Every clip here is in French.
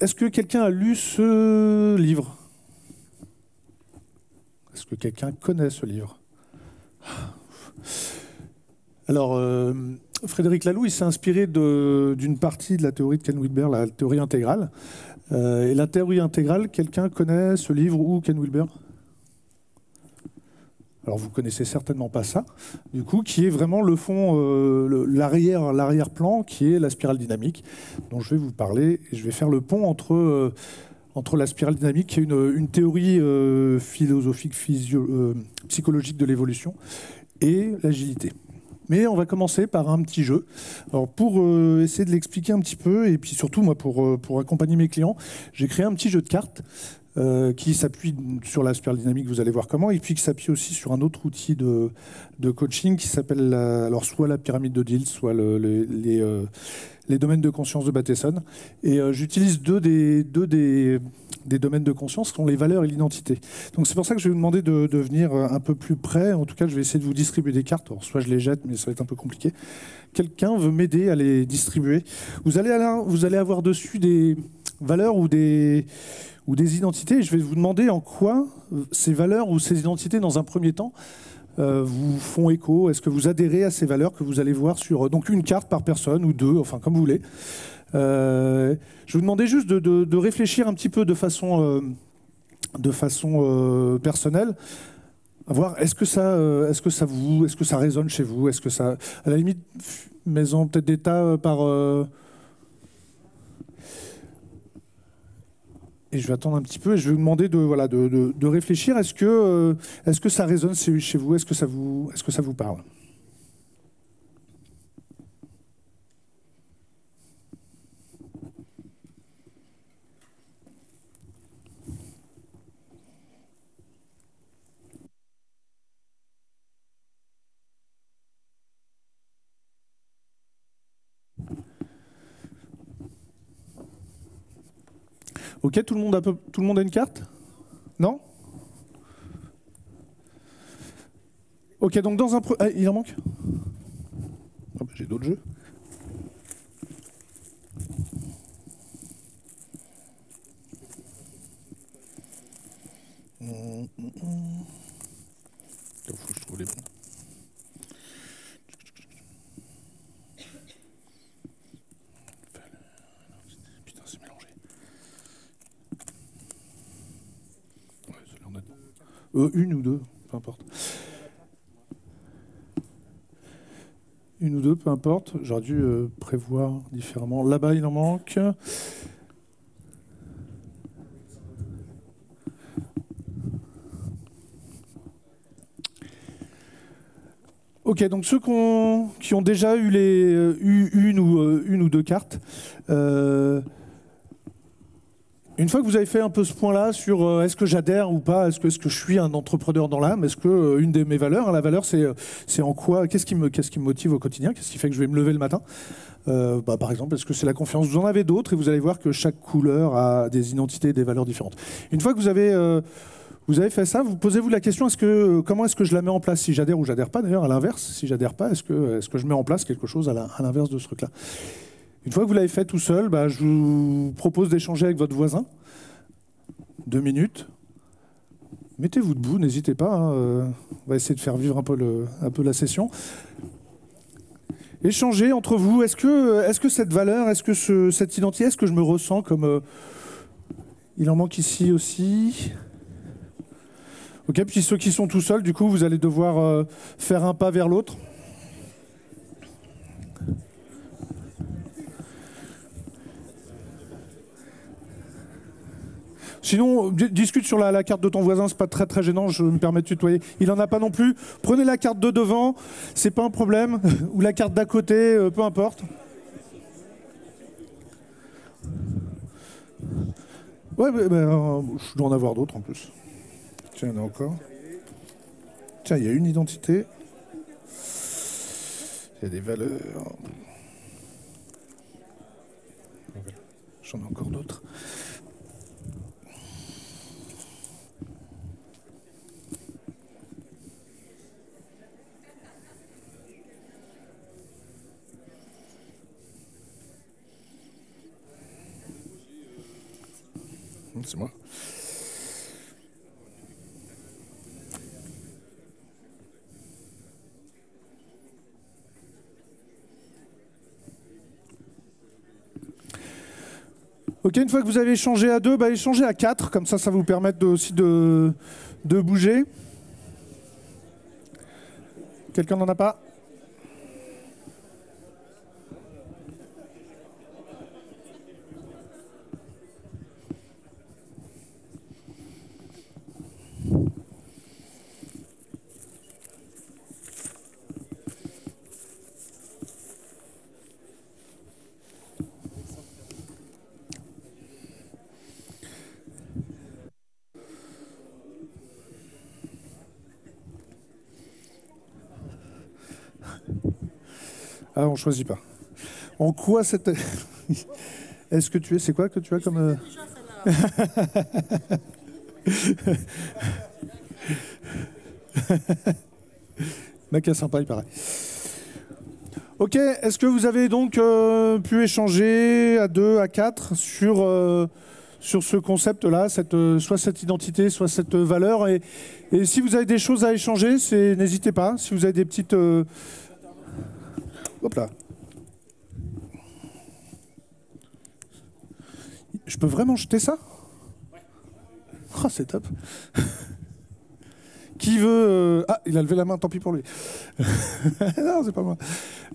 Est-ce que quelqu'un a lu ce livre? Est-ce que quelqu'un connaît ce livre? Alors, Frédéric Laloux, il s'est inspiré d'une partie de la théorie de Ken Wilber, la théorie intégrale. Et la théorie intégrale, quelqu'un connaît ce livre ou Ken Wilber? Alors vous connaissez certainement pas ça, du coup, qui est vraiment le fond, l'arrière-plan, qui est la spirale dynamique, dont je vais vous parler. Et je vais faire le pont entre la spirale dynamique, qui est une théorie philosophique, psychologique de l'évolution, et l'agilité. Mais on va commencer par un petit jeu. Alors pour essayer de l'expliquer un petit peu, et puis surtout moi pour accompagner mes clients, j'ai créé un petit jeu de cartes qui s'appuie sur la spirale dynamique, vous allez voir comment, et puis qui s'appuie aussi sur un autre outil de coaching qui s'appelle alors soit la pyramide de Diels, soit les domaines de conscience de Bateson. Et j'utilise deux des domaines de conscience, qui sont les valeurs et l'identité. Donc c'est pour ça que je vais vous demander de venir un peu plus près. En tout cas, je vais essayer de vous distribuer des cartes. Alors, soit je les jette, mais ça va être un peu compliqué. Quelqu'un veut m'aider à les distribuer? Vous allez avoir dessus des valeurs ou des identités. Et je vais vous demander en quoi ces valeurs ou ces identités, dans un premier temps, vous font écho. Est-ce que vous adhérez à ces valeurs que vous allez voir sur donc une carte par personne ou deux, enfin comme vous voulez. Je vais vous demander juste de réfléchir un petit peu de façon personnelle, à voir est-ce que ça résonne chez vous, est-ce que ça, à la limite, maison peut-être d'état par et je vais attendre un petit peu et je vais vous demander de réfléchir. Est-ce que ça résonne chez vous? Est-ce que ça vous parle? Ok, tout le monde a une carte? Non? Ok, donc dans un... il en manque? Oh, bah, j'ai d'autres jeux. Il faut que je trouve les bons. Putain, c'est mélangé. Ouais, celui-là, on a... une ou deux, peu importe. Une ou deux, peu importe. J'aurais dû prévoir différemment. Là-bas, il en manque. Ok, donc ceux qui ont déjà eu une ou deux cartes, une fois que vous avez fait un peu ce point-là sur est-ce que j'adhère ou pas, est-ce que je suis un entrepreneur dans l'âme, est-ce que une de mes valeurs, hein, la valeur c'est en quoi, qu'est-ce qui me motive au quotidien, qu'est-ce qui fait que je vais me lever le matin, par exemple, est-ce que c'est la confiance? Vous en avez d'autres et vous allez voir que chaque couleur a des identités et des valeurs différentes. Une fois que vous avez fait ça, posez-vous la question, comment est-ce que je la mets en place? Si j'adhère ou j'adhère pas, d'ailleurs, à l'inverse, si j'adhère pas, est-ce que je mets en place quelque chose à l'inverse de ce truc-là? Une fois que vous l'avez fait tout seul, je vous propose d'échanger avec votre voisin. 2 minutes. Mettez-vous debout, n'hésitez pas. Hein, on va essayer de faire vivre un peu la session. Échangez entre vous. Est-ce que cette valeur, est-ce que cette identité, est-ce que je me ressens comme... il en manque ici aussi. Ok, puis ceux qui sont tout seuls, du coup, vous allez devoir faire un pas vers l'autre. Sinon, discute sur la carte de ton voisin, c'est pas très très gênant, je me permets de tutoyer. Il en a pas non plus. Prenez la carte de devant, c'est pas un problème. Ou la carte d'à côté, peu importe. Ouais, je dois en avoir d'autres en plus. Tiens, il y en a encore. Tiens, il y a une identité. Il y a des valeurs. J'en ai encore d'autres. C'est moi. Ok, une fois que vous avez échangé à 2, échangez à 4, comme ça vous permet aussi de bouger. Quelqu'un n'en a pas? Ah, on choisit pas. En quoi cette... Est-ce que tu es... C'est quoi que tu as comme... Mec est sympa, il paraît. Ok, est-ce que vous avez donc pu échanger à 2, à 4 sur ce concept-là, soit cette identité, soit cette valeur et si vous avez des choses à échanger, n'hésitez pas. Si vous avez des petites... Hop là. Je peux vraiment jeter ça? Oh, c'est top. Qui veut... Ah, il a levé la main, tant pis pour lui. Non, c'est pas moi.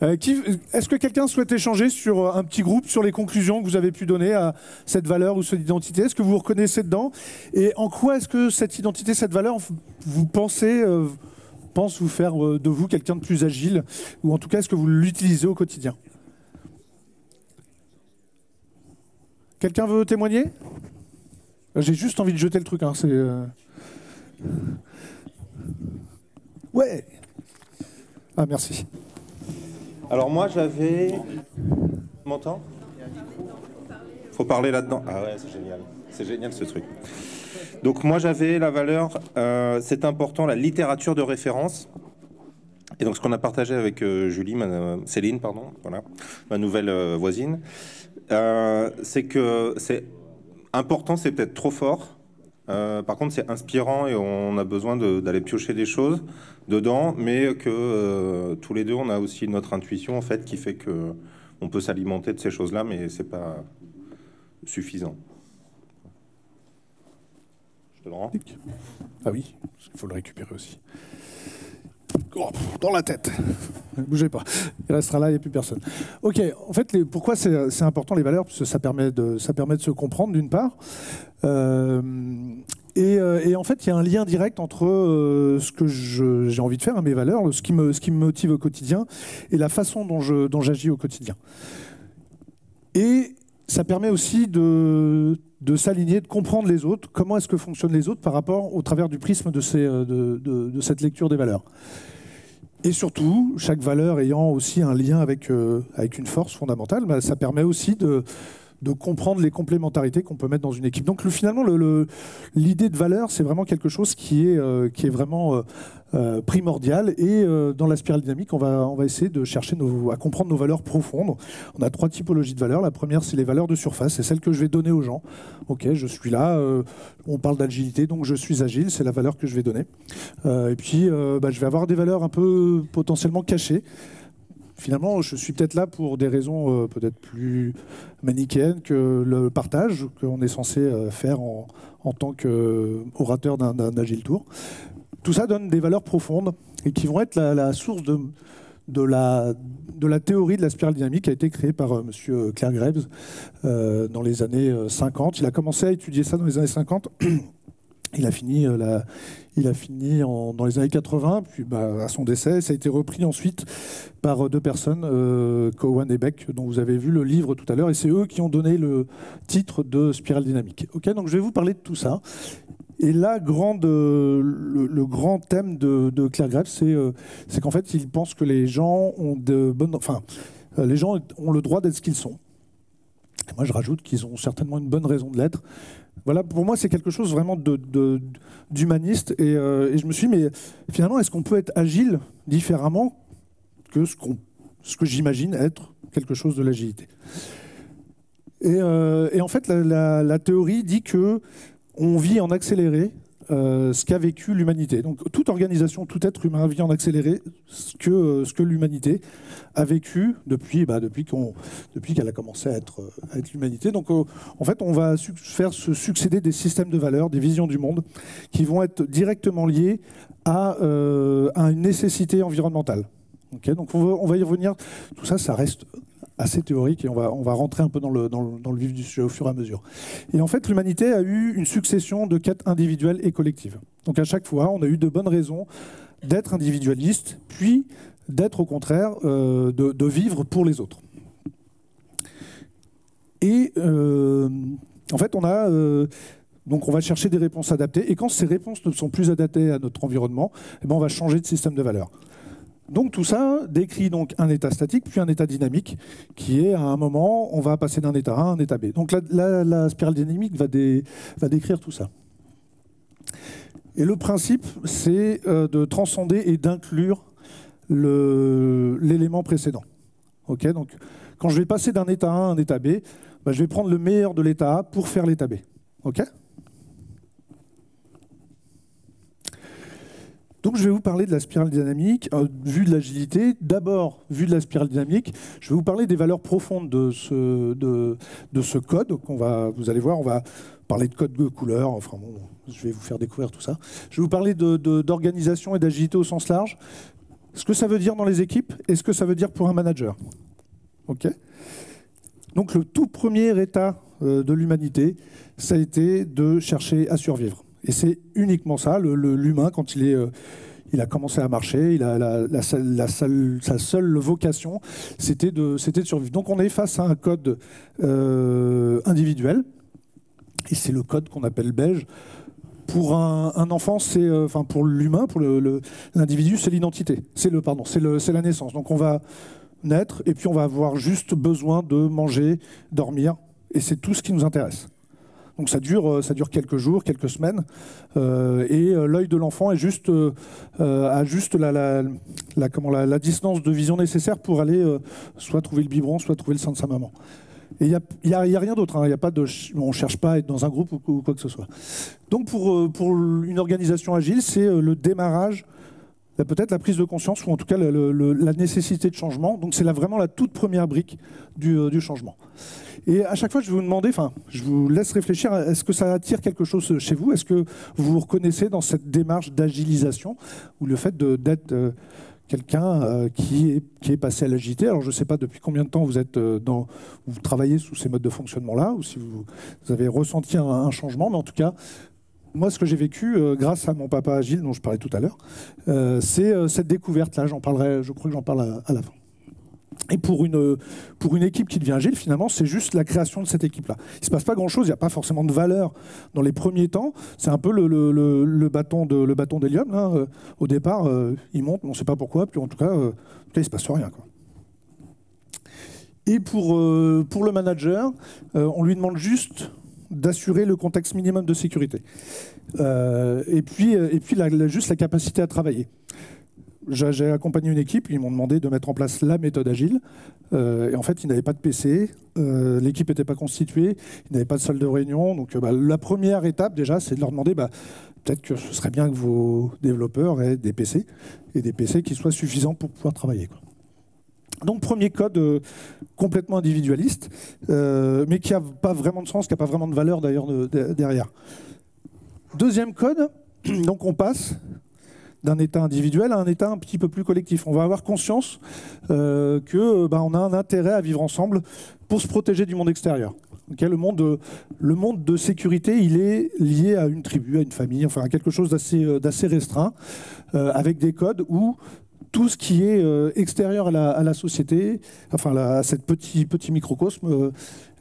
Est-ce que quelqu'un souhaite échanger sur un petit groupe, sur les conclusions que vous avez pu donner à cette valeur ou cette identité? Est-ce que vous vous reconnaissez dedans? Et en quoi est-ce que cette identité, cette valeur, vous pensez... pense vous faire de vous quelqu'un de plus agile, ou en tout cas, est-ce que vous l'utilisez au quotidien? Quelqu'un veut témoigner? J'ai juste envie de jeter le truc. Hein, Ouais. Ah, merci. Alors moi, j'avais... Tu m'entends? Faut parler là-dedans. Ah ouais, c'est génial. C'est génial, ce truc. Donc moi j'avais la valeur, c'est important, la littérature de référence. Et donc ce qu'on a partagé avec Julie, Céline, pardon, voilà, ma nouvelle voisine, c'est que c'est important, c'est peut-être trop fort. Par contre c'est inspirant et on a besoin d'aller piocher des choses dedans, mais que tous les deux on a aussi notre intuition en fait qui fait que on peut s'alimenter de ces choses-là, mais c'est pas suffisant. Ah oui, il faut le récupérer aussi. Oh, dans la tête. Ne bougez pas. Il restera là, il n'y a plus personne. Ok, en fait, pourquoi c'est important les valeurs? Parce que ça permet de se comprendre d'une part. Et en fait, il y a un lien direct entre ce que j'ai envie de faire, mes valeurs, ce qui me motive au quotidien, et la façon dont j'agis au quotidien. Et ça permet aussi de s'aligner, de comprendre les autres, comment est-ce que fonctionnent les autres par rapport au travers du prisme de cette lecture des valeurs. Et surtout, chaque valeur ayant aussi un lien avec une force fondamentale, ça permet aussi de comprendre les complémentarités qu'on peut mettre dans une équipe. Donc finalement, l'idée de valeur, c'est vraiment quelque chose qui est vraiment primordial. Et dans la spirale dynamique, on va essayer de chercher à comprendre nos valeurs profondes. On a 3 typologies de valeurs. La première, c'est les valeurs de surface. C'est celle que je vais donner aux gens. Ok, je suis là. On parle d'agilité, donc je suis agile. C'est la valeur que je vais donner. Et puis, je vais avoir des valeurs un peu potentiellement cachées. Finalement, je suis peut-être là pour des raisons peut-être plus manichéennes que le partage qu'on est censé faire en tant qu'orateur d'un Agile Tour. Tout ça donne des valeurs profondes et qui vont être la source de la théorie de la spirale dynamique qui a été créée par monsieur Claire Graves dans les années 50. Il a commencé à étudier ça dans les années 50. Il a fini dans les années 80, puis à son décès, ça a été repris ensuite par 2 personnes, Cowan et Beck, dont vous avez vu le livre tout à l'heure, et c'est eux qui ont donné le titre de Spirale dynamique. Ok, donc je vais vous parler de tout ça. Et là, le grand thème de Claire Graves, c'est qu'en fait, il pense que les gens ont les gens ont le droit d'être ce qu'ils sont. Et moi, je rajoute qu'ils ont certainement une bonne raison de l'être. Voilà, pour moi, c'est quelque chose vraiment d'humaniste. Et je me suis dit, mais finalement, est-ce qu'on peut être agile différemment que ce que j'imagine être quelque chose de l'agilité? Et en fait, la théorie dit que on vit en accéléré ce qu'a vécu l'humanité. Donc toute organisation, tout être humain vit en accéléré ce que l'humanité a vécu depuis qu'elle a commencé à être l'humanité. Donc en fait, on va faire se succéder des systèmes de valeurs, des visions du monde qui vont être directement liés à une nécessité environnementale. Okay, donc on va y revenir. Tout ça, ça reste assez théorique et on va rentrer un peu dans le vif du sujet au fur et à mesure. Et en fait, l'humanité a eu une succession de quêtes individuelles et collectives. Donc à chaque fois, on a eu de bonnes raisons d'être individualiste, puis d'être au contraire, de vivre pour les autres. Et en fait, donc on va chercher des réponses adaptées. Et quand ces réponses ne sont plus adaptées à notre environnement, eh ben on va changer de système de valeurs. Donc tout ça décrit donc un état statique puis un état dynamique qui est à un moment on va passer d'un état A à un état B. Donc la spirale dynamique va décrire tout ça. Et le principe c'est de transcender et d'inclure l'élément précédent. Okay, donc quand je vais passer d'un état A à un état B, bah, je vais prendre le meilleur de l'état A pour faire l'état B. Okay. Donc je vais vous parler de la spirale dynamique, vue de l'agilité. D'abord, vue de la spirale dynamique, je vais vous parler des valeurs profondes de ce code. Vous allez voir, on va parler de code de couleur, enfin bon, je vais vous faire découvrir tout ça. Je vais vous parler d'organisation et d'agilité au sens large. Ce que ça veut dire dans les équipes et ce que ça veut dire pour un manager. Okay. Donc le tout premier état de l'humanité, ça a été de chercher à survivre. Et c'est uniquement ça, l'humain, quand il a commencé à marcher, sa seule vocation, c'était de survivre. Donc on est face à un code individuel, et c'est le code qu'on appelle beige. Pour un enfant, enfin pour l'humain, pour l'individu, c'est l'identité, c'est la naissance. Donc on va naître, et puis on va avoir juste besoin de manger, dormir, et c'est tout ce qui nous intéresse. Donc ça dure quelques jours, quelques semaines, et l'œil de l'enfant a juste la distance de vision nécessaire pour aller soit trouver le biberon, soit trouver le sein de sa maman. Et il n'y a rien d'autre, hein, on ne cherche pas à être dans un groupe ou quoi que ce soit. Donc pour une organisation agile, c'est le démarrage, peut-être la prise de conscience, ou en tout cas la nécessité de changement. Donc c'est vraiment la toute première brique du changement. Et à chaque fois, je vais vous demander, je vous laisse réfléchir, est-ce que ça attire quelque chose chez vous? Est-ce que vous vous reconnaissez dans cette démarche d'agilisation, ou le fait d'être quelqu'un qui est passé à l'agilité? Alors je ne sais pas depuis combien de temps vous travaillez sous ces modes de fonctionnement-là, ou si vous avez ressenti un changement, mais en tout cas, moi, ce que j'ai vécu grâce à mon papa agile, dont je parlais tout à l'heure, c'est cette découverte-là. Je crois que j'en parle à la fin. Et pour une équipe qui devient agile, finalement, c'est juste la création de cette équipe-là. Il ne se passe pas grand-chose, il n'y a pas forcément de valeur dans les premiers temps. C'est un peu le bâton d'hélium. Hein. Au départ, il monte, on ne sait pas pourquoi, puis en tout cas, il ne se passe rien, quoi. Et pour le manager, on lui demande juste d'assurer le contexte minimum de sécurité. Et puis juste la capacité à travailler. J'ai accompagné une équipe, ils m'ont demandé de mettre en place la méthode agile. Et en fait, ils n'avaient pas de PC, l'équipe n'était pas constituée, ils n'avaient pas de salle de réunion. Donc la première étape, déjà, c'est de leur demander peut-être que ce serait bien que vos développeurs aient des PC, et des PC qui soient suffisants pour pouvoir travailler, quoi. Donc, premier code complètement individualiste, mais qui n'a pas vraiment de sens, qui n'a pas vraiment de valeur d'ailleurs derrière. Deuxième code, donc on passe d'un état individuel à un état un petit peu plus collectif. On va avoir conscience qu'on a un intérêt à vivre ensemble pour se protéger du monde extérieur. Okay, le monde de sécurité, il est lié à une tribu, à une famille, enfin à quelque chose d'assez restreint, avec des codes où tout ce qui est extérieur à la société, enfin à cette petit microcosme,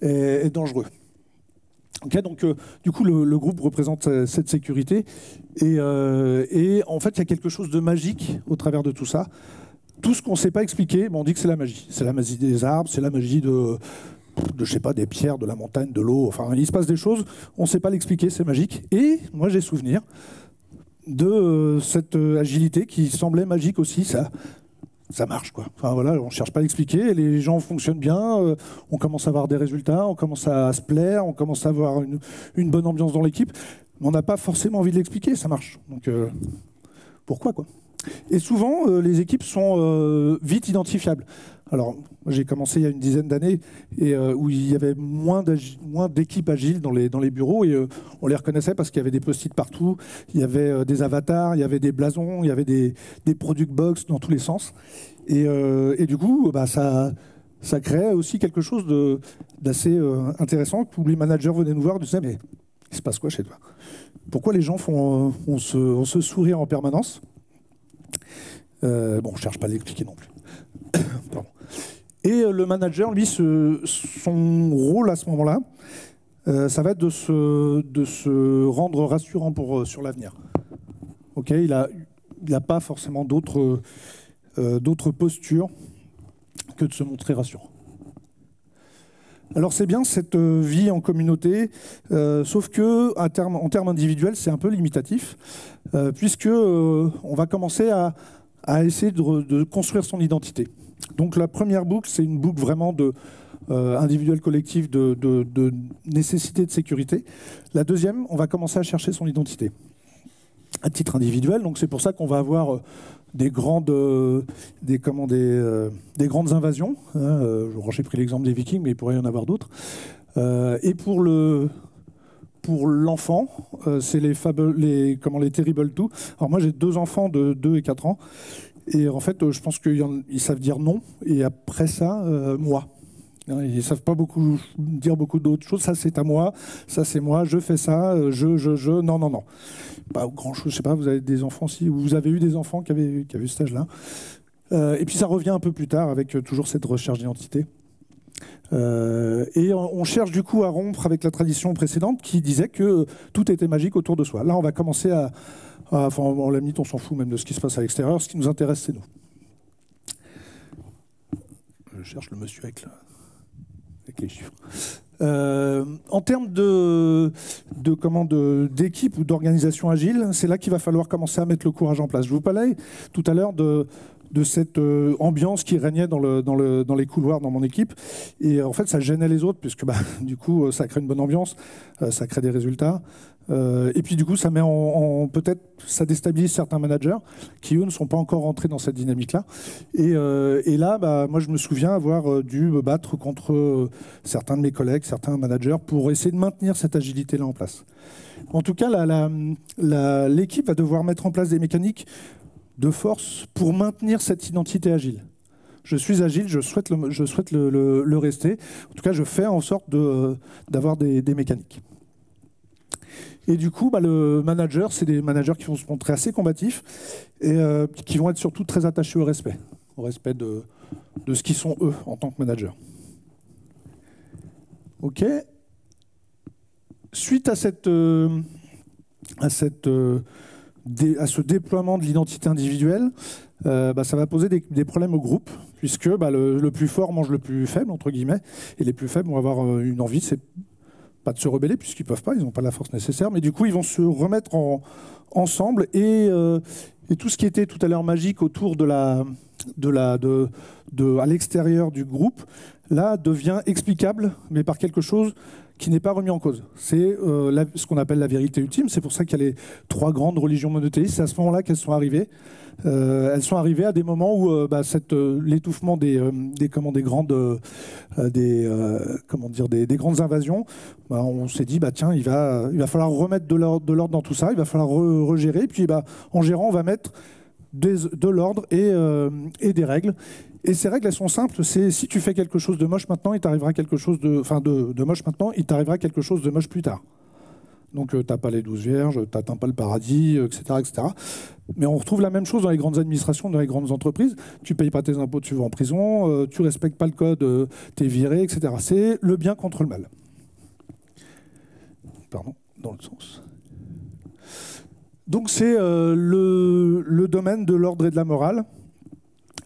est dangereux. Okay, donc, du coup, le groupe représente cette sécurité. Et en fait, il y a quelque chose de magique au travers de tout ça. Tout ce qu'on ne sait pas expliquer, on dit que c'est la magie. C'est la magie des arbres, c'est la magie je sais pas, des pierres, de la montagne, de l'eau. Enfin, il se passe des choses, on ne sait pas l'expliquer, c'est magique. Et moi, j'ai souvenir de cette agilité qui semblait magique aussi. Ça ça marche, quoi. Enfin, voilà, on ne cherche pas à l'expliquer, les gens fonctionnent bien, on commence à avoir des résultats, on commence à se plaire, on commence à avoir une bonne ambiance dans l'équipe, mais on n'a pas forcément envie de l'expliquer, ça marche. Donc, pourquoi, quoi? Et souvent, les équipes sont vite identifiables. Alors, j'ai commencé il y a une dizaine d'années et où il y avait moins d'équipes agiles dans les bureaux et on les reconnaissait parce qu'il y avait des post-it partout, il y avait des avatars, il y avait des blasons, il y avait des product box dans tous les sens. Et du coup, bah, ça créait aussi quelque chose d'assez intéressant où les managers venaient nous voir et disaient « mais il se passe quoi chez toi? Pourquoi les gens ont ce sourire en permanence ?» Bon, on ne cherche pas à l'expliquer non plus. Pardon. Et le manager, lui, son rôle à ce moment-là, ça va être de se rendre rassurant sur l'avenir. Okay, il n'a pas forcément d'autres postures que de se montrer rassurant. Alors c'est bien cette vie en communauté, sauf que en termes individuels, c'est un peu limitatif, puisque on va commencer à essayer de construire son identité. Donc la première boucle, c'est une boucle vraiment individuelle, collective, de nécessité de sécurité. La deuxième, on va commencer à chercher son identité à titre individuel. Donc c'est pour ça qu'on va avoir des grandes invasions. J'ai pris l'exemple des Vikings, mais il pourrait y en avoir d'autres. Et pour l'enfant, c'est les Terrible Two. Alors moi, j'ai 2 enfants de 2 et 4 ans. Et en fait, je pense qu'ils savent dire non. Et après ça, moi. Ils ne savent pas dire beaucoup d'autres choses. Ça, c'est à moi. Ça, c'est moi. Je fais ça. Non, non, non. Pas grand-chose. Je ne sais pas, vous avez des enfants aussi, ou vous avez eu des enfants qui avaient cet âge-là. Et puis ça revient un peu plus tard avec toujours cette recherche d'identité. Et on cherche du coup à rompre avec la tradition précédente qui disait que tout était magique autour de soi. Là, on va commencer enfin, en la limite, on s'en fout même de ce qui se passe à l'extérieur. Ce qui nous intéresse, c'est nous. Je cherche le monsieur avec les chiffres. En termes d'équipe ou d'organisation agile, c'est là qu'il va falloir commencer à mettre le courage en place. Je vous parlais tout à l'heure de cette ambiance qui régnait dans les couloirs dans mon équipe. Et en fait, ça gênait les autres, puisque du coup, ça crée une bonne ambiance, ça crée des résultats. Et puis du coup, ça met peut-être ça déstabilise certains managers qui, eux, ne sont pas encore rentrés dans cette dynamique-là. Et là, moi, je me souviens avoir dû me battre contre certains de mes collègues, certains managers, pour essayer de maintenir cette agilité-là en place. En tout cas, l'équipe va devoir mettre en place des mécaniques de force pour maintenir cette identité agile. Je suis agile, je souhaite le rester. En tout cas, je fais en sorte d'avoir des mécaniques. Et du coup, le manager, c'est des managers qui vont se montrer assez combatifs et qui vont être surtout très attachés au respect de ce qu'ils sont eux en tant que managers. Ok. Suite à ce déploiement de l'identité individuelle, ça va poser des problèmes au groupe, puisque le plus fort mange le plus faible, entre guillemets, et les plus faibles vont avoir une envie, c'est pas de se rebeller, puisqu'ils peuvent pas, ils n'ont pas la force nécessaire, mais du coup, ils vont se remettre ensemble, et tout ce qui était tout à l'heure magique autour à l'extérieur du groupe, là, devient explicable, mais par quelque chose qui n'est pas remis en cause. C'est ce qu'on appelle la vérité ultime. C'est pour ça qu'il y a les 3 grandes religions monothéistes. C'est à ce moment-là qu'elles sont arrivées. Elles sont arrivées à des moments où l'étouffement des grandes invasions, on s'est dit, tiens, il va falloir remettre de l'ordre dans tout ça, il va falloir regérer. Et puis, en gérant, on va mettre de l'ordre et des règles. Et ces règles, elles sont simples. C'est si tu fais quelque chose de moche maintenant, il t'arrivera quelque chose de moche maintenant, il t'arrivera quelque chose de moche plus tard. Donc, t'as pas les 12 vierges, t'atteins pas le paradis, etc., etc. Mais on retrouve la même chose dans les grandes administrations, dans les grandes entreprises. Tu payes pas tes impôts, tu vas en prison. Tu respectes pas le code, t'es viré, etc. C'est le bien contre le mal. Pardon, dans le sens. Donc, c'est le domaine de l'ordre et de la morale.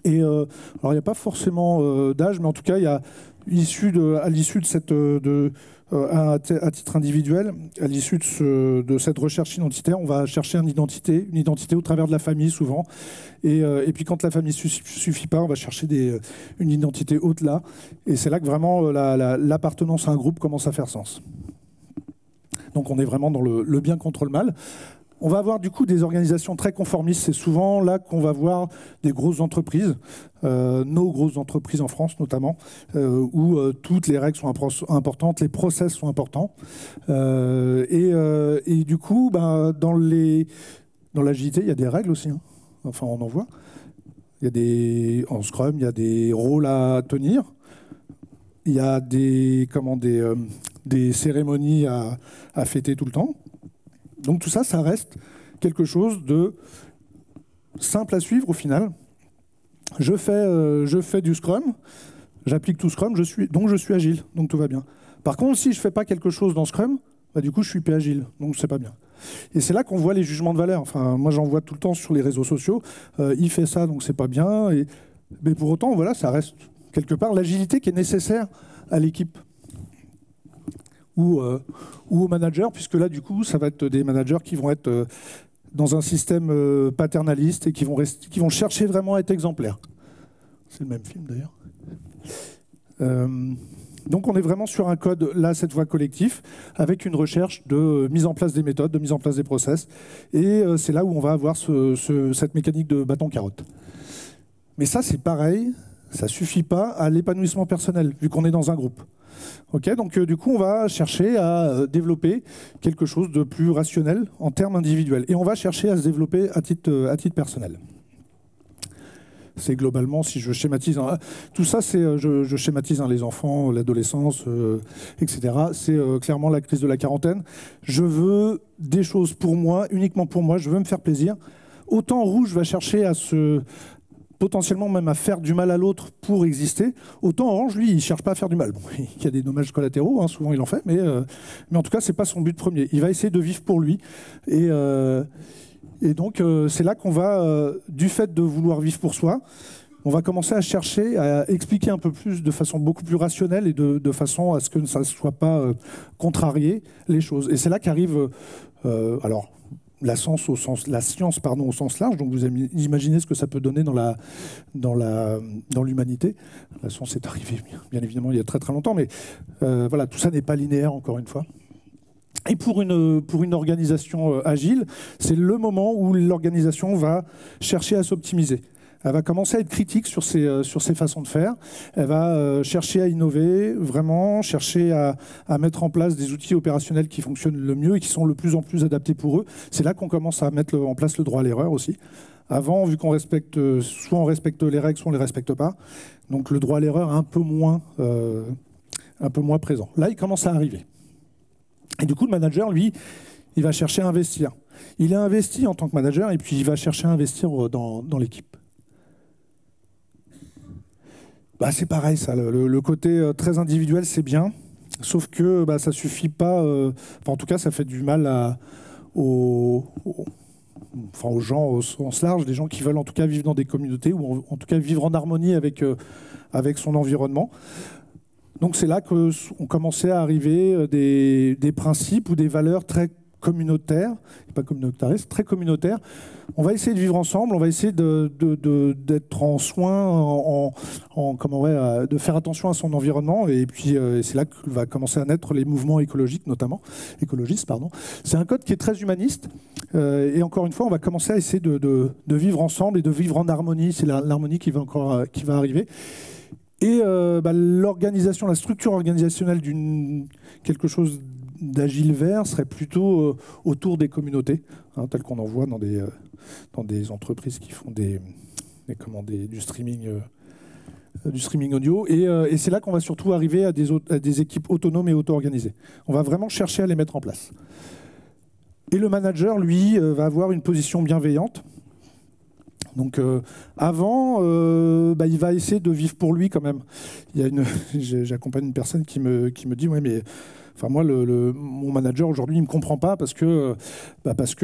Et alors, il n'y a pas forcément d'âge, mais en tout cas, il y a à l'issue de à titre individuel, à l'issue de cette recherche identitaire, on va chercher une identité au travers de la famille souvent. Et puis quand la famille ne suffit pas, on va chercher une identité au-delà. Et c'est là que vraiment l'appartenance à un groupe commence à faire sens. Donc on est vraiment dans le bien contre le mal. On va avoir du coup des organisations très conformistes. C'est souvent là qu'on va voir des grosses entreprises, nos grosses entreprises en France notamment, où toutes les règles sont importantes, les process sont importants. Et du coup, ben, dans l'agilité, il y a des règles aussi. Hein. Enfin, on en voit. En Scrum, il y a des rôles à tenir. Il y a des cérémonies à fêter tout le temps. Donc tout ça, ça reste quelque chose de simple à suivre au final. Je fais du Scrum, j'applique tout Scrum, donc je suis agile, donc tout va bien. Par contre, si je ne fais pas quelque chose dans Scrum, bah, du coup je suis pas agile, donc c'est pas bien. Et c'est là qu'on voit les jugements de valeur. Enfin, moi j'en vois tout le temps sur les réseaux sociaux. Il fait ça, donc c'est pas bien. Mais pour autant, voilà, ça reste quelque part l'agilité qui est nécessaire à l'équipe. Ou aux managers, puisque là, du coup, ça va être des managers qui vont être dans un système paternaliste et qui vont chercher vraiment à être exemplaires. C'est le même film, d'ailleurs. Donc, on est vraiment sur un code, là, cette fois collectif, avec une recherche de mise en place des méthodes, de mise en place des process. Et c'est là où on va avoir cette mécanique de bâton-carotte. Mais ça, c'est pareil, ça ne suffit pas à l'épanouissement personnel, vu qu'on est dans un groupe. Okay, donc du coup, on va chercher à développer quelque chose de plus rationnel en termes individuels. Et on va chercher à se développer à titre personnel. C'est globalement, si je schématise, hein, tout ça, c'est, je schématise hein, les enfants, l'adolescence, etc. C'est clairement la crise de la quarantaine. Je veux des choses pour moi, uniquement pour moi, je veux me faire plaisir. Autant Rouge va chercher potentiellement même à faire du mal à l'autre pour exister, autant Orange, lui, il ne cherche pas à faire du mal. Bon, il y a des dommages collatéraux, hein, souvent il en fait, mais en tout cas, ce n'est pas son but premier. Il va essayer de vivre pour lui. Et donc, c'est là qu'on va, du fait de vouloir vivre pour soi, on va commencer à chercher à expliquer un peu plus de façon beaucoup plus rationnelle et de façon à ce que ça ne soit pas contrarié les choses. Et c'est là qu'arrive... la science au sens large, donc vous imaginez ce que ça peut donner dans l'humanité. La science est arrivée, bien évidemment, il y a très très longtemps, mais voilà, tout ça n'est pas linéaire, encore une fois. Et pour une organisation agile, c'est le moment où l'organisation va chercher à s'optimiser. Elle va commencer à être critique sur ses façons de faire. Elle va chercher à innover, vraiment chercher à mettre en place des outils opérationnels qui fonctionnent le mieux et qui sont de plus en plus adaptés pour eux. C'est là qu'on commence à mettre en place le droit à l'erreur aussi. Avant, vu qu'on respecte, soit on respecte les règles, soit on ne les respecte pas. Donc le droit à l'erreur est un peu moins présent. Là, il commence à arriver. Et du coup, le manager, lui, il va chercher à investir. Il est investi en tant que manager et puis il va chercher à investir dans l'équipe. Bah, c'est pareil, ça. Le côté très individuel, c'est bien. Sauf que ça ne suffit pas. En tout cas, ça fait du mal aux gens au sens large, des gens qui veulent en tout cas vivre dans des communautés ou en tout cas vivre en harmonie avec son environnement. Donc c'est là qu'on commençait à arriver des principes ou des valeurs très communautaires, pas communautaristes, très communautaires. On va essayer de vivre ensemble, on va essayer d'être en soin, de faire attention à son environnement, et puis c'est là que va commencer à naître les mouvements écologistes, pardon. C'est un code qui est très humaniste, et encore une fois, on va commencer à essayer de vivre ensemble et de vivre en harmonie. C'est l'harmonie qui va arriver. Et l'organisation, la structure organisationnelle quelque chose d'agile vert serait plutôt autour des communautés, hein, tel qu'on en voit dans des entreprises qui font du streaming audio. Et c'est là qu'on va surtout arriver à des équipes autonomes et auto-organisées. On va vraiment chercher à les mettre en place. Et le manager, lui, va avoir une position bienveillante. Donc avant, il va essayer de vivre pour lui quand même. J'accompagne une personne qui me dit ouais, mais enfin moi mon manager aujourd'hui il me comprend pas parce que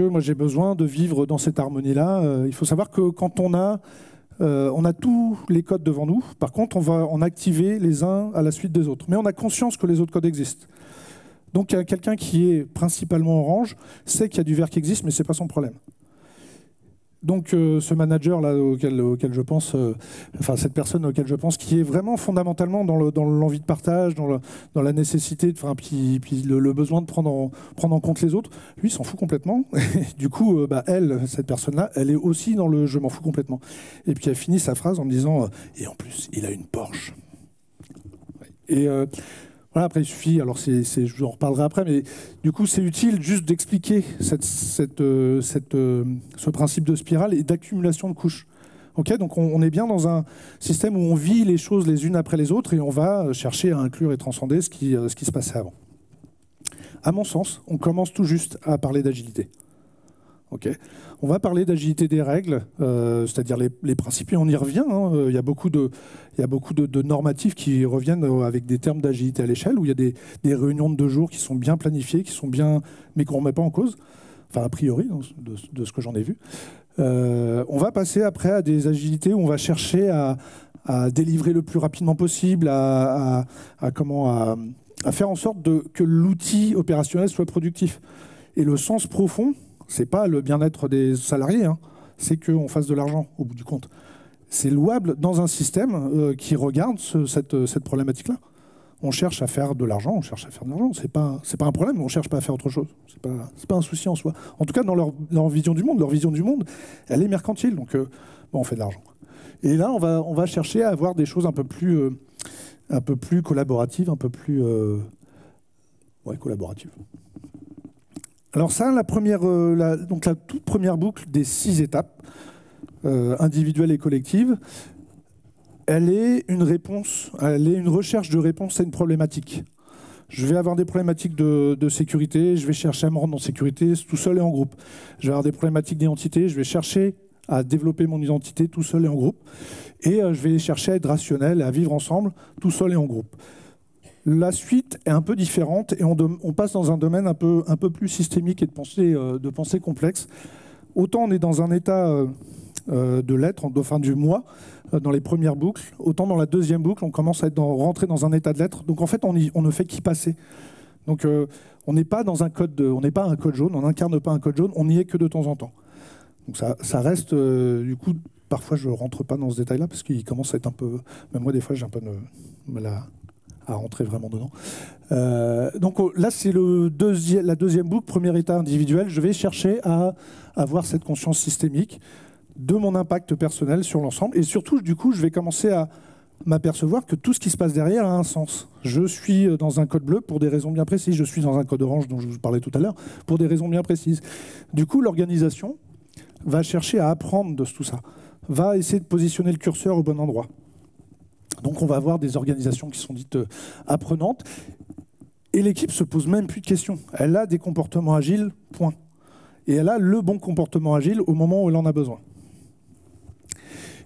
moi j'ai besoin de vivre dans cette harmonie là. Il faut savoir que quand on a tous les codes devant nous, par contre on va en activer les uns à la suite des autres, mais on a conscience que les autres codes existent. Donc quelqu'un qui est principalement orange sait qu'il y a du vert qui existe, mais ce n'est pas son problème. Donc ce manager là auquel je pense, enfin cette personne auquel je pense, qui est vraiment fondamentalement dans l'envie de partage, dans la nécessité, puis le besoin de prendre en compte les autres, lui s'en fout complètement. Du coup, cette personne-là, elle est aussi dans le je m'en fous complètement. Et puis elle finit sa phrase en me disant et en plus il a une Porsche. Et voilà, après il suffit, alors je vous en reparlerai après, mais du coup c'est utile juste d'expliquer ce principe de spirale et d'accumulation de couches. Okay, donc on est bien dans un système où on vit les choses les unes après les autres et on va chercher à inclure et transcender ce qui se passait avant. À mon sens, on commence tout juste à parler d'agilité. Okay. On va parler d'agilité des règles, c'est-à-dire les principes, et on y revient. Hein. Il y a beaucoup de normatifs qui reviennent avec des termes d'agilité à l'échelle, où il y a des réunions de 2 jours qui sont bien planifiées, mais qu'on ne remet pas en cause, enfin a priori, de ce que j'en ai vu. On va passer après à des agilités où on va chercher à délivrer le plus rapidement possible, à faire en sorte que l'outil opérationnel soit productif. Et le sens profond, c'est pas le bien-être des salariés, hein, c'est qu'on fasse de l'argent au bout du compte. C'est louable dans un système qui regarde cette problématique-là. On cherche à faire de l'argent, C'est pas un problème, mais on cherche pas à faire autre chose. C'est pas un souci en soi. En tout cas, dans leur vision du monde, elle est mercantile, donc on fait de l'argent. Et là, on va chercher à avoir des choses un peu plus collaboratives, un peu plus collaboratives. Alors ça, la toute première boucle des 6 étapes, individuelle et collective, elle est une recherche de réponse à une problématique. Je vais avoir des problématiques de sécurité, je vais chercher à me rendre en sécurité tout seul et en groupe. Je vais avoir des problématiques d'identité, je vais chercher à développer mon identité tout seul et en groupe. Et je vais chercher à être rationnel et à vivre ensemble tout seul et en groupe. La suite est un peu différente et on passe dans un domaine un peu plus systémique et de pensée complexe. Autant on est dans un état de l'être, enfin du moi, dans les premières boucles, autant dans la deuxième boucle, on commence à rentrer dans un état de l'être. Donc en fait, on ne fait qu'y passer. Donc on n'est pas dans un code, on n'est pas un code jaune, on n'incarne pas un code jaune, on n'y est que de temps en temps. Donc ça reste, du coup, parfois je ne rentre pas dans ce détail-là parce qu'il commence à être un peu... Même moi, des fois, j'ai un peu de mal à rentrer vraiment dedans. Donc là, c'est la deuxième boucle, premier état individuel. Je vais chercher à avoir cette conscience systémique de mon impact personnel sur l'ensemble. Et surtout, du coup, je vais commencer à m'apercevoir que tout ce qui se passe derrière a un sens. Je suis dans un code bleu pour des raisons bien précises. Je suis dans un code orange dont je vous parlais tout à l'heure pour des raisons bien précises. Du coup, l'organisation va chercher à apprendre de tout ça, va essayer de positionner le curseur au bon endroit. Donc on va avoir des organisations qui sont dites apprenantes. Et l'équipe se pose même plus de questions. Elle a des comportements agiles, point. Et elle a le bon comportement agile au moment où elle en a besoin.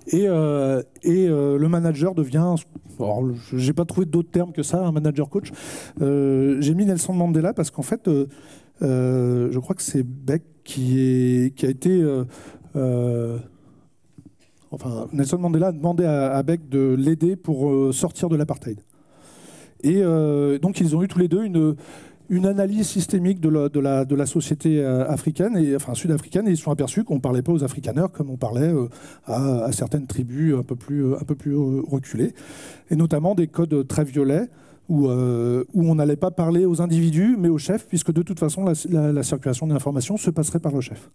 Et le manager devient... Alors, je n'ai pas trouvé d'autres termes que ça, un manager coach. J'ai mis Nelson Mandela parce qu'en fait, je crois que c'est Beck qui a été... Nelson Mandela a demandé à Beck de l'aider pour sortir de l'apartheid. Et donc, ils ont eu tous les deux une analyse systémique de la société africaine, sud-africaine, et ils se sont aperçus qu'on ne parlait pas aux afrikaners comme on parlait à certaines tribus un peu plus reculées, et notamment des codes très violets où on n'allait pas parler aux individus, mais aux chefs, puisque de toute façon, la circulation de l'information se passerait par le chef.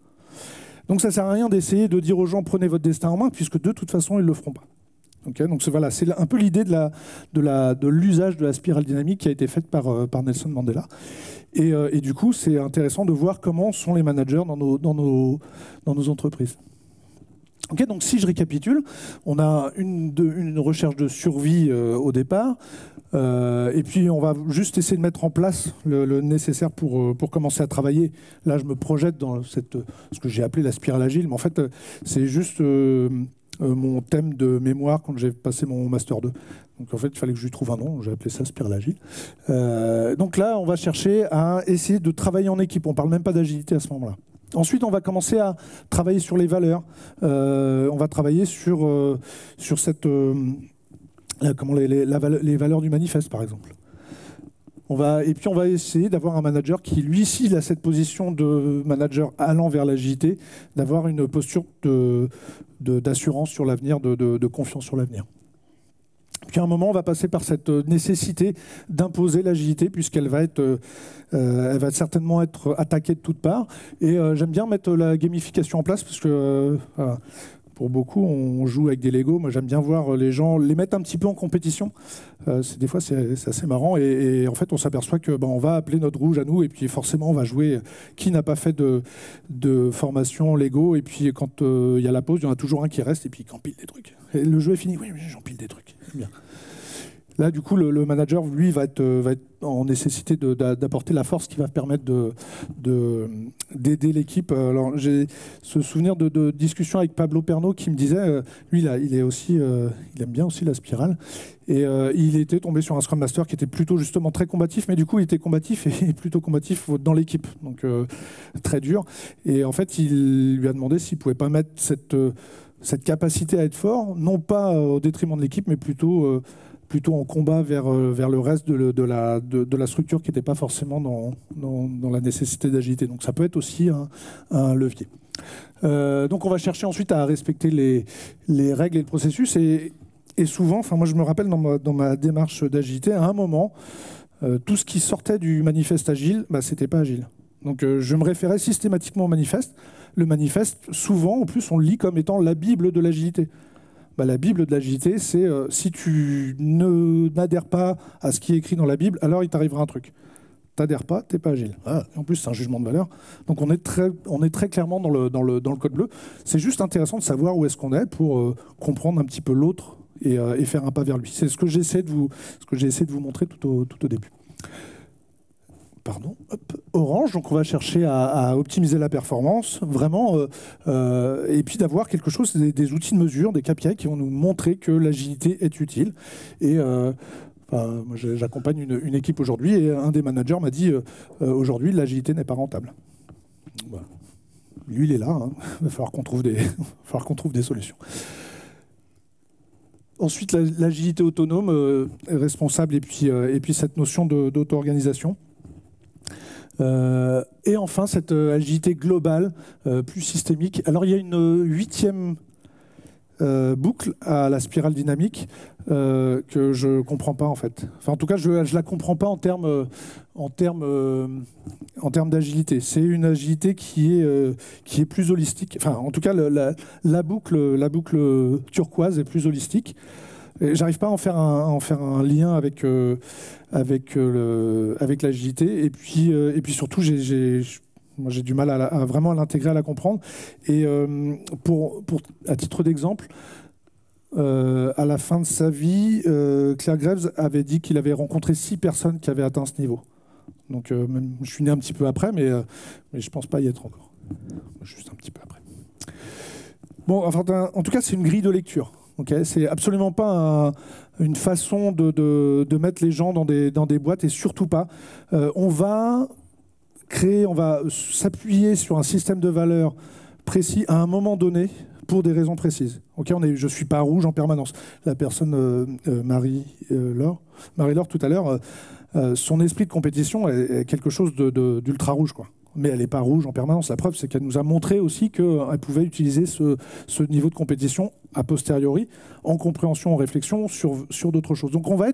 Donc ça ne sert à rien d'essayer de dire aux gens « prenez votre destin en main », puisque de toute façon, ils ne le feront pas. Okay, donc voilà, c'est un peu l'idée de l'usage de la spirale dynamique qui a été faite par Nelson Mandela. Et du coup, c'est intéressant de voir comment sont les managers dans nos entreprises. Okay, donc si je récapitule, on a une recherche de survie au départ, et puis on va juste essayer de mettre en place le nécessaire pour commencer à travailler. Là, je me projette dans ce que j'ai appelé la spirale agile, mais en fait, c'est juste mon thème de mémoire quand j'ai passé mon Master 2. Donc en fait, il fallait que je lui trouve un nom, j'ai appelé ça spirale agile. Donc là, on va chercher à essayer de travailler en équipe. On ne parle même pas d'agilité à ce moment-là. Ensuite, on va commencer à travailler sur les valeurs. On va travailler sur les valeurs du manifeste, par exemple. Et puis on va essayer d'avoir un manager qui, lui, s'il a cette position de manager allant vers l'agilité, d'avoir une posture d'assurance sur l'avenir, de confiance sur l'avenir. Puis à un moment, on va passer par cette nécessité d'imposer l'agilité, puisqu'elle va certainement être attaquée de toutes parts. Et j'aime bien mettre la gamification en place, parce que pour beaucoup, on joue avec des Lego. Moi, j'aime bien voir les gens les mettre un petit peu en compétition. Des fois, c'est assez marrant. Et en fait, on s'aperçoit que on va appeler notre rouge à nous, et puis forcément, on va jouer. Qui n'a pas fait de formation Lego? Et puis, quand il y a la pause, il y en a toujours un qui reste, et puis il empile des trucs. Et le jeu est fini. Oui, mais j'empile des trucs. Bien. Là, du coup, le manager, lui, va être en nécessité d'apporter la force qui va permettre d'aider l'équipe. Alors, j'ai ce souvenir de discussion avec Pablo Perno qui me disait, lui, il aime bien aussi la spirale. Et il était tombé sur un Scrum Master qui était plutôt justement très combatif, mais du coup, il était combatif et plutôt combatif dans l'équipe. Donc, très dur. Et en fait, il lui a demandé s'il ne pouvait pas mettre cette capacité à être fort, non pas au détriment de l'équipe, mais plutôt en combat vers le reste de la structure qui n'était pas forcément dans la nécessité d'agilité. Donc ça peut être aussi un levier. Donc on va chercher ensuite à respecter les règles et le processus. Et souvent, moi je me rappelle dans ma démarche d'agilité, à un moment, tout ce qui sortait du manifeste agile, c'était pas agile. Donc je me référais systématiquement au manifeste. Le manifeste, souvent, en plus, on le lit comme étant la Bible de l'agilité. La Bible de l'agilité, c'est si tu n'adhères pas à ce qui est écrit dans la Bible, alors il t'arrivera un truc. T'adhères pas, t'es pas agile. En plus, c'est un jugement de valeur. Donc on est très clairement dans le code bleu. C'est juste intéressant de savoir où est-ce qu'on est pour comprendre un petit peu l'autre et faire un pas vers lui. C'est ce que j'ai essayé de vous montrer tout au début. Pardon, Orange, donc on va chercher à optimiser la performance, vraiment, et puis d'avoir quelque chose, des outils de mesure, des KPI qui vont nous montrer que l'agilité est utile. Et moi, j'accompagne une équipe aujourd'hui, et un des managers m'a dit aujourd'hui, l'agilité n'est pas rentable. Voilà. Lui, il est là, il va falloir qu'on trouve des solutions. Ensuite, l'agilité autonome, responsable, et puis cette notion d'auto-organisation. Et enfin, cette agilité globale, plus systémique. Alors, il y a une 8e boucle à la spirale dynamique que je ne comprends pas, en fait. Enfin, en tout cas, je ne la comprends pas en termes d'agilité. C'est une agilité qui est plus holistique. Enfin, en tout cas, la boucle turquoise est plus holistique. J'arrive pas à en faire un lien avec l'agilité, et puis surtout moi j'ai du mal à vraiment l'intégrer, à la comprendre. Et à titre d'exemple, à la fin de sa vie, Claire Graves avait dit qu'il avait rencontré 6 personnes qui avaient atteint ce niveau. Donc je suis né un petit peu après, mais je pense pas y être encore. Juste un petit peu après. Bon, enfin, en tout cas, c'est une grille de lecture. Okay, c'est absolument pas une façon de mettre les gens dans des boîtes, et surtout pas. On va s'appuyer sur un système de valeurs précis à un moment donné pour des raisons précises. Okay, je ne suis pas rouge en permanence. La personne, Marie-Laure, tout à l'heure, son esprit de compétition est quelque chose d'ultra rouge, quoi. Mais elle n'est pas rouge en permanence. La preuve, c'est qu'elle nous a montré aussi qu'elle pouvait utiliser ce niveau de compétition a posteriori, en compréhension, en réflexion, sur d'autres choses. Donc on va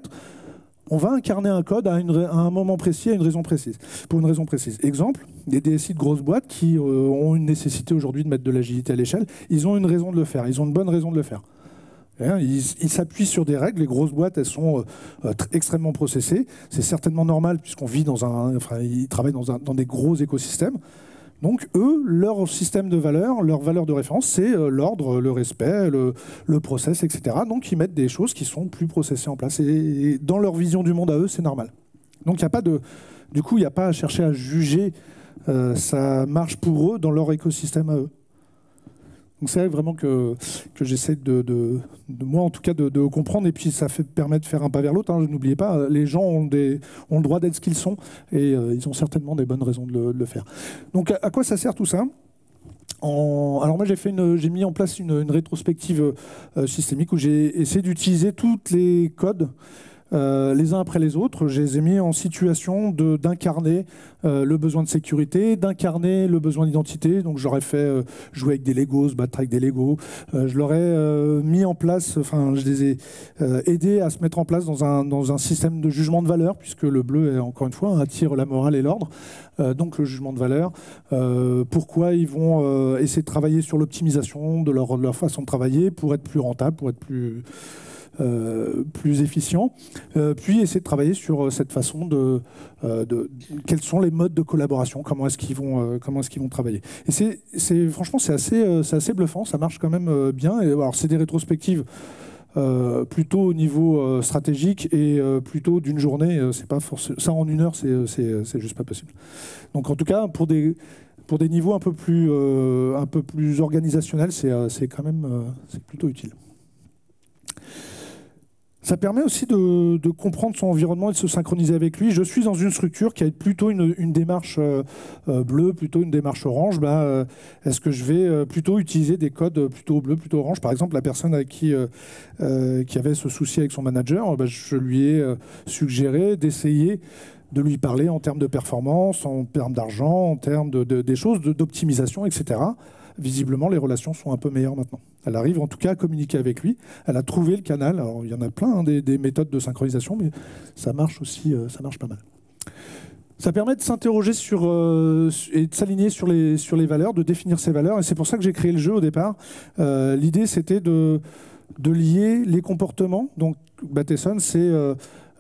incarner un code à un moment précis, à une raison précise, pour une raison précise. Exemple, des DSI de grosses boîtes qui ont une nécessité aujourd'hui de mettre de l'agilité à l'échelle, ils ont une raison de le faire, ils ont une bonne raison de le faire. Ils s'appuient sur des règles. Les grosses boîtes, elles sont extrêmement processées. C'est certainement normal puisqu'on vit ils travaillent dans des gros écosystèmes. Donc eux, leur système de valeurs, leur valeur de référence, c'est l'ordre, le respect, le process, etc. Donc ils mettent des choses qui sont plus processées en place. Et dans leur vision du monde à eux, c'est normal. Donc il n'y a pas à chercher à juger. Ça marche pour eux dans leur écosystème à eux. Donc c'est vraiment que j'essaie de moi en tout cas de comprendre, et puis ça permet de faire un pas vers l'autre. N'oubliez pas, les gens ont le droit d'être ce qu'ils sont, et ils ont certainement des bonnes raisons de le faire. Donc à quoi ça sert tout ça ? Alors moi j'ai mis en place une rétrospective systémique où j'ai essayé d'utiliser tous les codes les uns après les autres. Je les ai mis en situation d'incarner le besoin de sécurité, d'incarner le besoin d'identité. Donc j'aurais fait jouer avec des Legos, se battre avec des Legos. Je leur ai mis en place, enfin je les ai aidés à se mettre en place dans un système de jugement de valeur, puisque le bleu, est, encore une fois, attire la morale et l'ordre. Donc le jugement de valeur. Pourquoi ils vont essayer de travailler sur l'optimisation de leur façon de travailler pour être plus rentable, pour être plus efficient, puis essayer de travailler sur cette façon quels sont les modes de collaboration, comment est-ce qu'ils vont travailler. Et franchement c'est assez bluffant, ça marche quand même bien. Et alors c'est des rétrospectives plutôt au niveau stratégique et plutôt d'une journée, c'est pas forcément ça en une heure, c'est juste pas possible. Donc en tout cas pour des niveaux un peu plus organisationnels, c'est quand même c'est plutôt utile. Ça permet aussi de comprendre son environnement et de se synchroniser avec lui. Je suis dans une structure qui a plutôt une démarche bleue, plutôt une démarche orange. Est-ce que je vais plutôt utiliser des codes plutôt bleu, plutôt orange? Par exemple, la personne avec qui avait ce souci avec son manager, je lui ai suggéré d'essayer de lui parler en termes de performance, en termes d'argent, en termes des choses, d'optimisation, etc. Visiblement, les relations sont un peu meilleures maintenant. Elle arrive en tout cas à communiquer avec lui. Elle a trouvé le canal. Alors, il y en a plein, des méthodes de synchronisation, mais ça marche aussi, ça marche pas mal. Ça permet de s'interroger et de s'aligner sur les valeurs, de définir ses valeurs. Et c'est pour ça que j'ai créé le jeu au départ. L'idée, c'était de lier les comportements. Donc, Bateson, c'est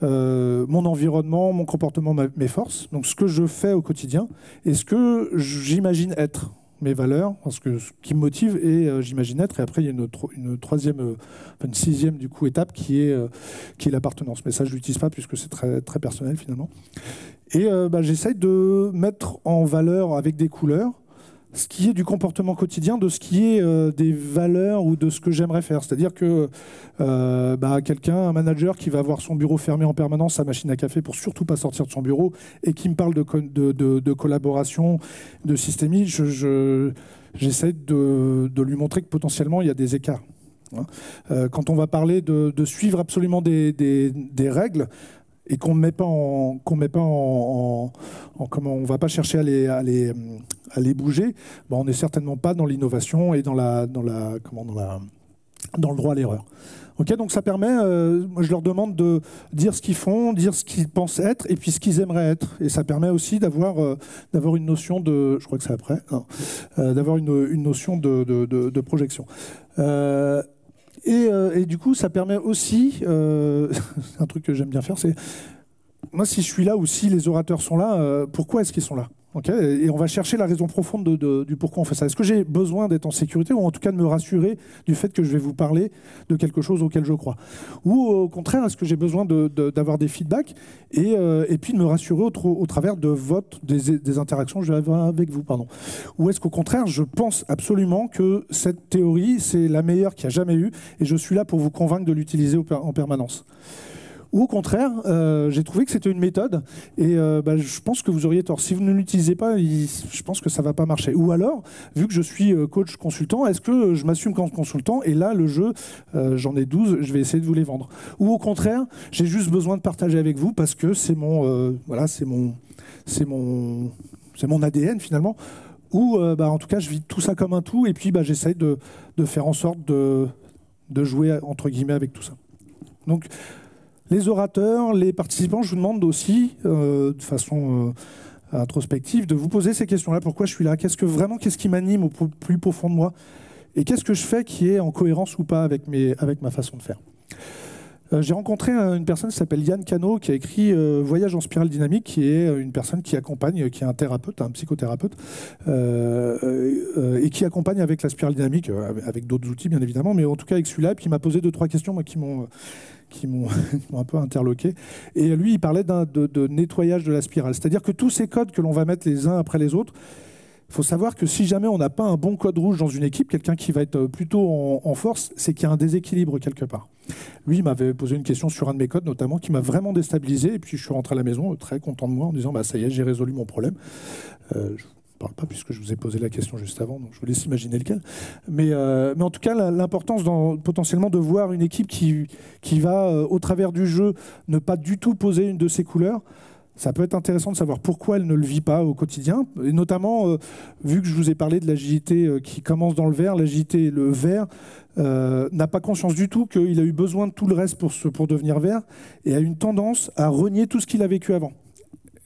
mon environnement, mon comportement, mes forces. Donc, ce que je fais au quotidien et ce que j'imagine être. Mes valeurs, parce que ce qui me motive et j'imagine être. Et après, il y a une sixième du coup étape qui est l'appartenance. Mais ça, je ne l'utilise pas puisque c'est très, très personnel finalement. Et j'essaye de mettre en valeur avec des couleurs ce qui est du comportement quotidien, de ce qui est des valeurs ou de ce que j'aimerais faire. C'est-à-dire que un manager qui va avoir son bureau fermé en permanence, sa machine à café pour surtout pas sortir de son bureau et qui me parle de collaboration, de systémie, j'essaie de lui montrer que potentiellement il y a des écarts. Quand on va parler de suivre absolument des règles, et qu'on ne met pas on va pas chercher à les bouger, on n'est certainement pas dans l'innovation et dans le droit à l'erreur. Okay, donc ça permet, je leur demande de dire ce qu'ils font, dire ce qu'ils pensent être et puis ce qu'ils aimeraient être. Et ça permet aussi d'avoir une notion de, je crois que c'est après, d'avoir une notion de projection. Et du coup, ça permet aussi, c'est un truc que j'aime bien faire, c'est, moi si je suis là ou si les orateurs sont là, pourquoi est-ce qu'ils sont là? Okay, et on va chercher la raison profonde du pourquoi on fait ça. Est-ce que j'ai besoin d'être en sécurité ou en tout cas de me rassurer du fait que je vais vous parler de quelque chose auquel je crois? Ou au contraire, est-ce que j'ai besoin d'avoir des feedbacks et puis de me rassurer au travers de des interactions que je vais avoir avec vous, pardon. Ou est-ce qu'au contraire, je pense absolument que cette théorie, c'est la meilleure qu'il y a jamais eu et je suis là pour vous convaincre de l'utiliser en permanence? Ou au contraire, j'ai trouvé que c'était une méthode et je pense que vous auriez tort. Si vous ne l'utilisez pas, je pense que ça ne va pas marcher. Ou alors, vu que je suis coach consultant, est-ce que je m'assume comme consultant et là, le jeu, j'en ai 12, je vais essayer de vous les vendre. Ou au contraire, j'ai juste besoin de partager avec vous parce que c'est mon ADN finalement. Ou en tout cas, je vis tout ça comme un tout et puis j'essaye de faire en sorte de jouer entre guillemets avec tout ça. Donc, les orateurs, les participants, je vous demande aussi, de façon introspective, de vous poser ces questions-là. Pourquoi je suis là? Qu'est-ce qui m'anime au plus profond de moi? Et qu'est-ce que je fais qui est en cohérence ou pas avec ma façon de faire? J'ai rencontré une personne qui s'appelle Yann Cano, qui a écrit Voyage en spirale dynamique, qui est une personne qui accompagne, qui est un thérapeute, un psychothérapeute, et qui accompagne avec la spirale dynamique, avec d'autres outils bien évidemment, mais en tout cas avec celui-là, et puis il m'a posé 2-3 questions qui m'ont un peu interloqué. Et lui, il parlait de nettoyage de la spirale. C'est-à-dire que tous ces codes que l'on va mettre les uns après les autres, il faut savoir que si jamais on n'a pas un bon code rouge dans une équipe, quelqu'un qui va être plutôt en force, c'est qu'il y a un déséquilibre quelque part. Lui, il m'avait posé une question sur un de mes codes, notamment, qui m'a vraiment déstabilisé. Et puis, je suis rentré à la maison très content de moi en disant « ça y est, j'ai résolu mon problème ». parle pas puisque je vous ai posé la question juste avant, donc je vous laisse imaginer lequel. Mais en tout cas, l'importance potentiellement de voir une équipe qui va, au travers du jeu, ne pas du tout poser une de ses couleurs. Ça peut être intéressant de savoir pourquoi elle ne le vit pas au quotidien. Et notamment, vu que je vous ai parlé de l'agilité qui commence dans le vert, l'agilité, le vert, n'a pas conscience du tout qu'il a eu besoin de tout le reste pour devenir vert et a une tendance à renier tout ce qu'il a vécu avant.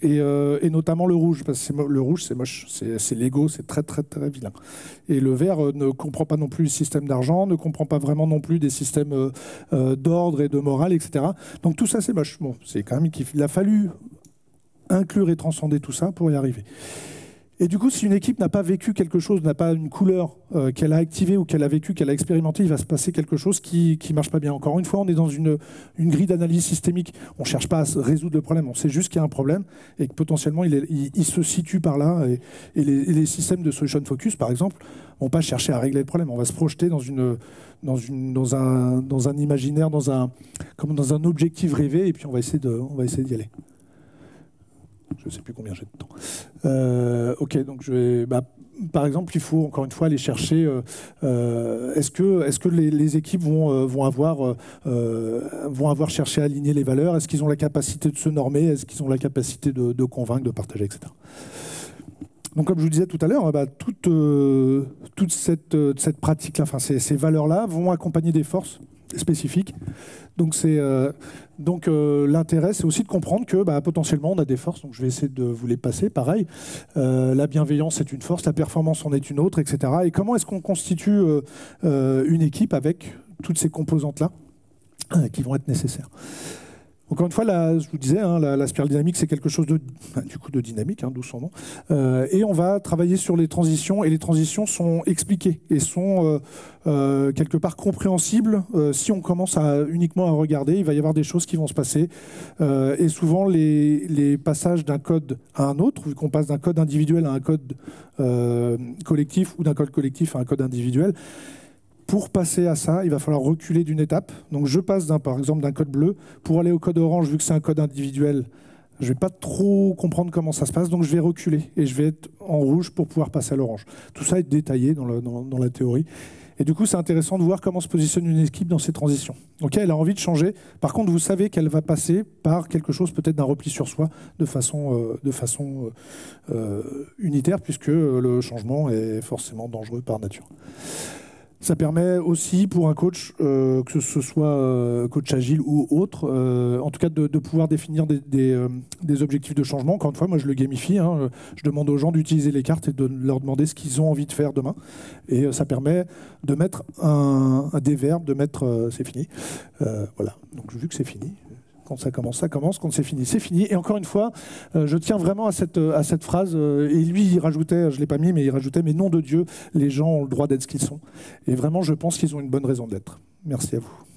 Et notamment le rouge, parce que le rouge c'est moche, c'est l'ego, c'est très très très vilain. Et le vert ne comprend pas non plus le système d'argent, ne comprend pas vraiment non plus des systèmes d'ordre et de morale, etc. Donc tout ça c'est moche. Bon, c'est quand même qu'il a fallu inclure et transcender tout ça pour y arriver. Et du coup, si une équipe n'a pas vécu quelque chose, n'a pas une couleur qu'elle a activée ou qu'elle a vécu, qu'elle a expérimenté, il va se passer quelque chose qui ne marche pas bien. Encore une fois, on est dans une grille d'analyse systémique. On ne cherche pas à résoudre le problème, on sait juste qu'il y a un problème et que potentiellement il se situe par là. Et les systèmes de solution focus, par exemple, ne vont pas chercher à régler le problème. On va se projeter dans un imaginaire, dans un objectif rêvé, et puis on va essayer d'y aller. Je ne sais plus combien j'ai de temps. Ok, donc par exemple, il faut encore une fois aller chercher. Est-ce que les équipes vont avoir cherché à aligner les valeurs? Est-ce qu'ils ont la capacité de se normer? Est-ce qu'ils ont la capacité de convaincre, de partager, etc. Donc, comme je vous disais tout à l'heure, toute cette pratique-là, enfin ces valeurs-là, vont accompagner des forces spécifiques. Donc, l'intérêt, c'est aussi de comprendre que potentiellement, on a des forces. Donc, je vais essayer de vous les passer. Pareil, la bienveillance est une force, la performance en est une autre, etc. Et comment est-ce qu'on constitue une équipe avec toutes ces composantes-là qui vont être nécessaires? Encore une fois, je vous disais, la spirale dynamique, c'est quelque chose de dynamique, d'où son nom. Et on va travailler sur les transitions, et les transitions sont expliquées et sont quelque part compréhensibles. Si on commence uniquement à regarder, il va y avoir des choses qui vont se passer. Et souvent, les passages d'un code à un autre, vu qu'on passe d'un code individuel à un code collectif, ou d'un code collectif à un code individuel, pour passer à ça, il va falloir reculer d'une étape. Donc je passe par exemple d'un code bleu pour aller au code orange, vu que c'est un code individuel. Je ne vais pas trop comprendre comment ça se passe, donc je vais reculer et je vais être en rouge pour pouvoir passer à l'orange. Tout ça est détaillé dans la théorie. Et du coup, c'est intéressant de voir comment se positionne une équipe dans ces transitions. Ok, elle a envie de changer. Par contre, vous savez qu'elle va passer par quelque chose peut-être d'un repli sur soi de façon unitaire, puisque le changement est forcément dangereux par nature. Ça permet aussi pour un coach, que ce soit coach agile ou autre, en tout cas de pouvoir définir des objectifs de changement. Encore une fois, moi je le gamifie. Je demande aux gens d'utiliser les cartes et de leur demander ce qu'ils ont envie de faire demain. Et ça permet de mettre des verbes, de mettre c'est fini. Voilà, donc vu que c'est fini. Quand ça commence. Quand c'est fini, c'est fini. Et encore une fois, je tiens vraiment à cette phrase. Et lui, il rajoutait, je ne l'ai pas mis, mais il rajoutait, mais nom de Dieu, les gens ont le droit d'être ce qu'ils sont. Et vraiment, je pense qu'ils ont une bonne raison d'être. Merci à vous.